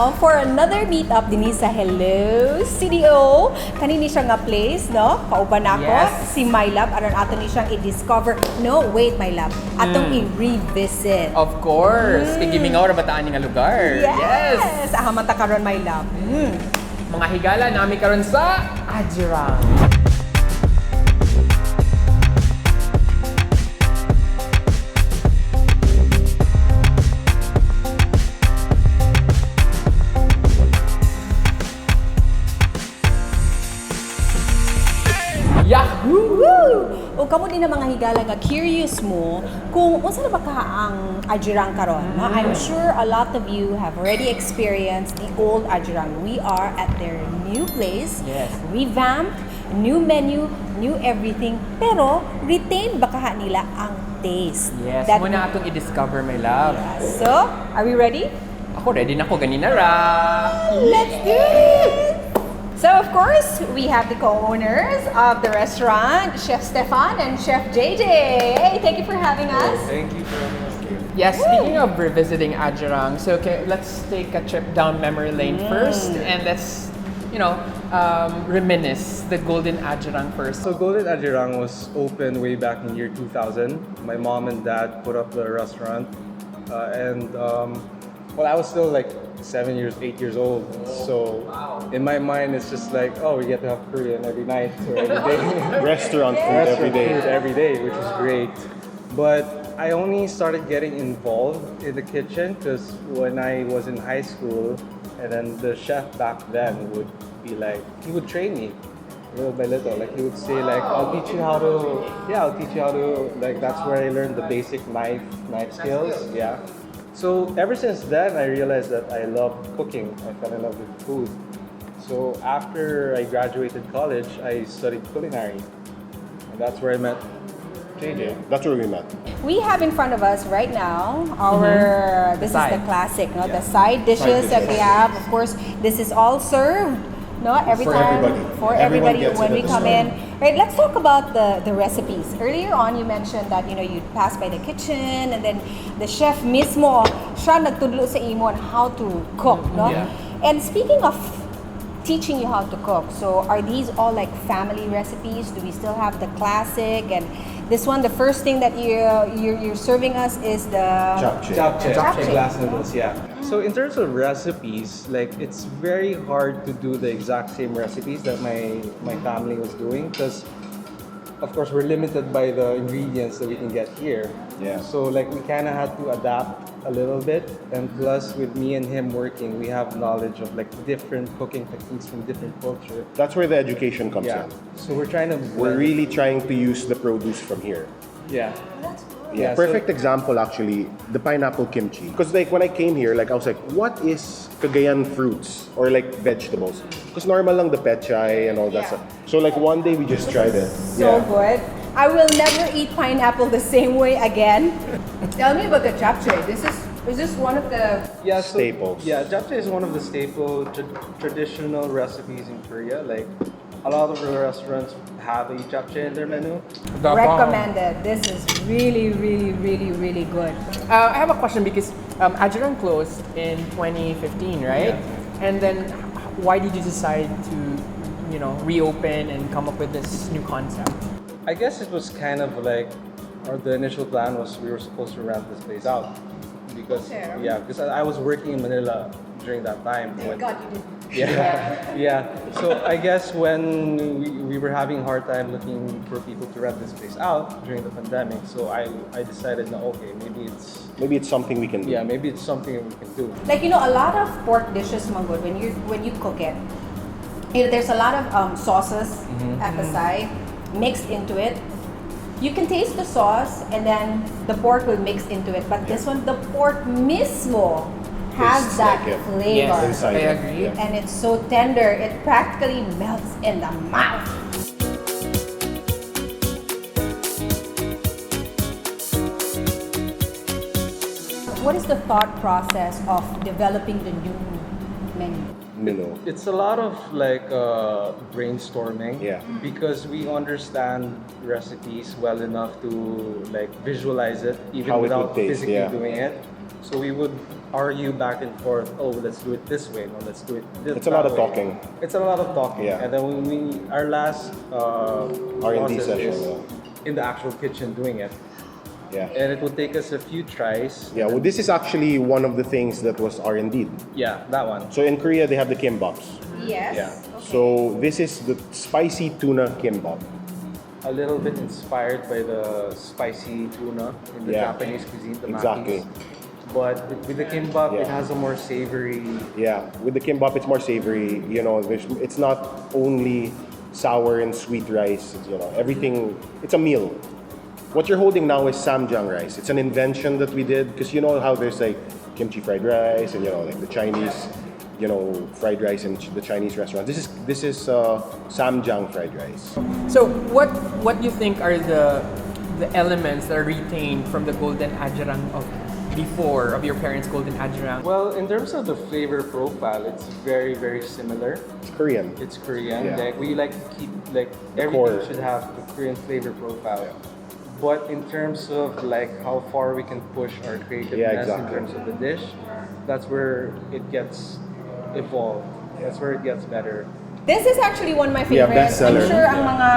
now for another meetup din sa Hello CdeO. Kanini siya nga place, no? Kauban ako, Yes. si My Love, aron ato ni siyang i-discover. No, wait, My Love. Atong i-revisit. Of course. Igimingaw ra bataan nga lugar. Yes! Ahamanta karon, My Love. Mga higala nami karon sa Ajirang. Yahoo! O kamo din na mga higala nga curious mo kung unsa na ba ka ang Ajirang karon, no? I'm sure a lot of you have already experienced the old Ajirang. We are at their new place, Yes. revamped, new menu, new everything, pero retain ba kaha nila ang taste? Yes, That muna atong i-discover, my love. So, are we ready? Ako ready na ko ganina ra. Let's do it! So, of course, we have the co-owners of the restaurant, Chef Stefan and Chef JJ. Hey, thank you for having us. Thank you for having us here. Yes, speaking of revisiting Ajirang, so okay, let's take a trip down memory lane first, and let's, reminisce the Golden Ajirang first. So Golden Ajirang was opened way back in year 2000. My mom and dad put up the restaurant, I was still like 8 years old. So in my mind, it's just like, oh, we get to have Korean every night or every day. Restaurant food every day. Food every day, which is great. But I only started getting involved in the kitchen because when I was in high school, and then the chef back then would be like, he would train me little by little. Like he would say like, I'll teach you how to, like that's where I learned the basic knife skills. Yeah. So ever since then, I realized that I love cooking. I fell in love with food. So after I graduated college, I studied culinary. And that's where I met JJ. That's where we met. We have in front of us right now our, this is the classic, no? The side dishes that we have. Of course, this is all served, no? Every For time everybody. for Everyone everybody gets when it we at the come start. in. Right, let's talk about the recipes. Earlier on, you mentioned that you'd pass by the kitchen and then the chef mismo siya nagtudlo sa imo on how to cook, no? Yeah. And speaking of teaching you how to cook, so are these all like family recipes? Do we still have the classic? And this one, the first thing that you're serving us is the Japchae glass noodles, yeah. So in terms of recipes, like it's very hard to do the exact same recipes that my family was doing because of course we're limited by the ingredients that we can get here. Yeah. So like we kind of had to adapt a little bit, and plus with me and him working, we have knowledge of like different cooking techniques from different culture. That's where the education comes Yeah. in. So we're trying to We're really trying to use the produce from here. yeah. Yeah, Yeah, so- perfect example actually, the pineapple kimchi. Because like when I came here, like I was like, what is Cagayan fruits or like vegetables? Because normal lang the pechay and all that stuff. So like one day we just tried it. so good. I will never eat pineapple the same way again. Tell me about the japchae. Is this one of the Staples. Yeah, japchae is one of the staple traditional recipes in Korea. Like a lot of the restaurants have a japchae in their menu. recommended? This is really, really, really, really good. I have a question because Ajirang closed in 2015, right? Yeah. And then why did you decide to, reopen and come up with this new concept? I guess it was kind of like, or the initial plan was we were supposed to rent this place out because because I was working in Manila during that time. Thank God you did. Yeah. So I guess when we were having a hard time looking for people to rent this place out during the pandemic, so I decided, no, okay, maybe it's something we can do. yeah, maybe it's something we can do. Like a lot of pork dishes, Manggod, when you cook it, there's a lot of sauces at the side mixed into it. You can taste the sauce and then the pork will mix into it. But this one, the pork mismo has Tastes that like it. flavor. Yes, Inside I it, agree. yeah. And it's so tender, it practically melts in the mouth. What is the thought process of developing the new menu? It's a lot of like brainstorming. Yeah. Because we understand recipes well enough to like visualize it even How it without would taste, physically yeah. doing it. So we would argue back and forth. Oh, let's do it this way. No, let's do it this. It's a lot of way. talking. It's a lot of talking. Yeah. And then our last R&D process session, is yeah. in the actual kitchen doing it. Yeah. And it will take us a few tries. Yeah, well, this is actually one of the things that was R&D. Yeah, that one. So in Korea, they have the kimbaps. Yes. Yeah. Okay. So this is the spicy tuna kimbap. A little bit inspired by the spicy tuna in the Yeah. Japanese cuisine, the Exactly. makis. But with the kimbap, it Yeah. has a more savory. Yeah, with the kimbap, it's more savory. You know, it's not only sour and sweet rice. It's, you know, everything. It's a meal. What you're holding now is samjang rice. It's an invention that we did because you know how there's like kimchi fried rice and you know like the Chinese, you know, fried rice in the Chinese restaurant. This is samjang fried rice. So what do you think are the elements that are retained from the Golden Ajirang of before, of your parents' Golden Ajirang? Well, in terms of the flavor profile, it's very, very similar. It's Korean. It's Korean. Yeah. Like we like to keep like core. everything should have the Korean flavor profile. But in terms of like how far we can push our creativeness Yeah, exactly. in terms of the dish, that's where it gets evolved. That's where it gets better. This is actually one of my Yeah, favorites. I'm bestseller. sure ang mga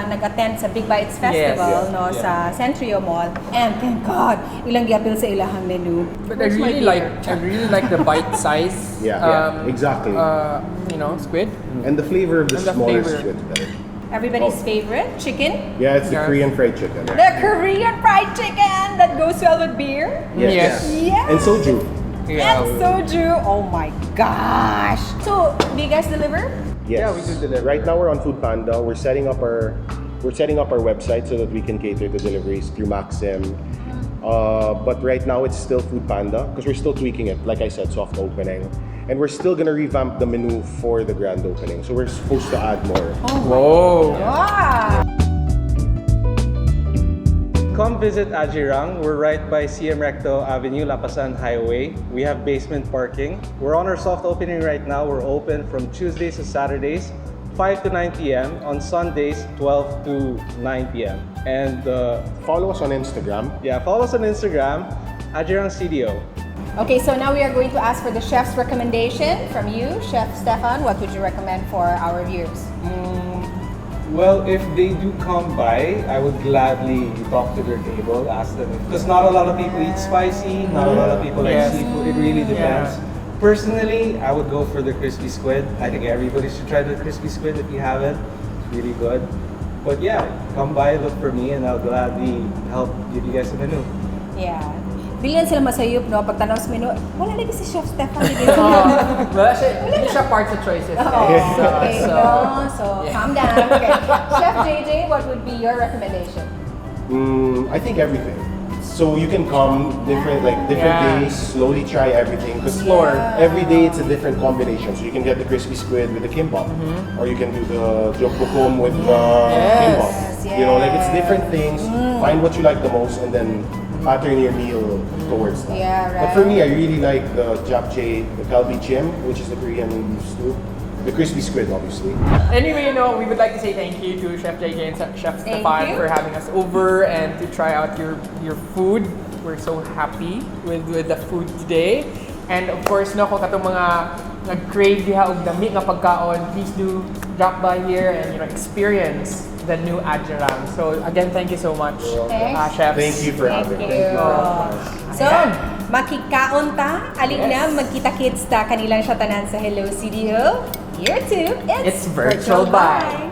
nag-attend sa Big Bites Festival Yes. no Yeah. sa Centrio Mall. And thank God, ilang giapil sa ilahang menu. But I really like the bite size. Yeah, exactly. You know, squid. And the flavor of the And the smaller flavor. squid better. Everybody's favorite, chicken. Yeah, it's the Yeah. Korean fried chicken. The Korean fried chicken that goes well with beer. Yes. Yes. And soju. And soju. Oh my gosh. So, do you guys deliver? Yes. Yeah, we do deliver. Right now we're on Food Panda. We're setting up our website so that we can cater to deliveries through Maxim. But right now it's still Food Panda because we're still tweaking it. Like I said, soft opening, and we're still gonna revamp the menu for the grand opening. So we're supposed to add more. Whoa. Wow. Come visit Ajirang. We're right by CM Recto Avenue, Lapasan Highway. We have basement parking. We're on our soft opening right now. We're open from Tuesdays to Saturdays, 5 to 9 p.m. On Sundays, 12 to 9 p.m. And Follow us on Instagram. follow us on Instagram, Ajirang CdeO. Okay, so now we are going to ask for the chef's recommendation from you, Chef Stefan. What would you recommend for our viewers? Well, if they do come by, I would gladly talk to their table, ask them. Because not a lot of people eat spicy, not a lot of people like Yes. seafood. It really depends. Personally, I would go for the crispy squid. I think everybody should try the crispy squid if you haven't. It's really good. But yeah, come by, look for me, and I'll gladly help give you guys a menu. Yeah. Bilan sila masayop, no? Pagtanaw sa menu, wala lagi si Chef Stefan. Wala siya, hindi siya part sa choices. Oh, okay, So, no? So, yeah. calm down. Okay. Chef JJ, what would be your recommendation? I think everything. So you can come different Yeah. days, slowly try everything. Because Explore. every day it's a different combination. So you can get the crispy squid with the kimbap, or you can do the jokbokom with the kimbap. You know, like it's different things. Find what you like the most, and then pattern your meal towards that. Yeah, But for right. me, I really like the japchae, the kalbi chim, which is the Korean beef stew. The crispy squid, obviously. anyway, you know, we would like to say thank you to Chef JJ and Chef Thank Stefan you. for having us over and to try out your food. We're so happy with the food today. And of course, no, kung katong mga nag-crave diha og dami nga pagkaon, please do drop by here and experience the new Ajirang. So again, thank you so much, Thanks. chefs. Thank you for Thank having you. us. So, makikaon ta, alig na, magkita-kits ta kanilang siya tanan sa Hello CDO. Here too, It's Virtual Bye.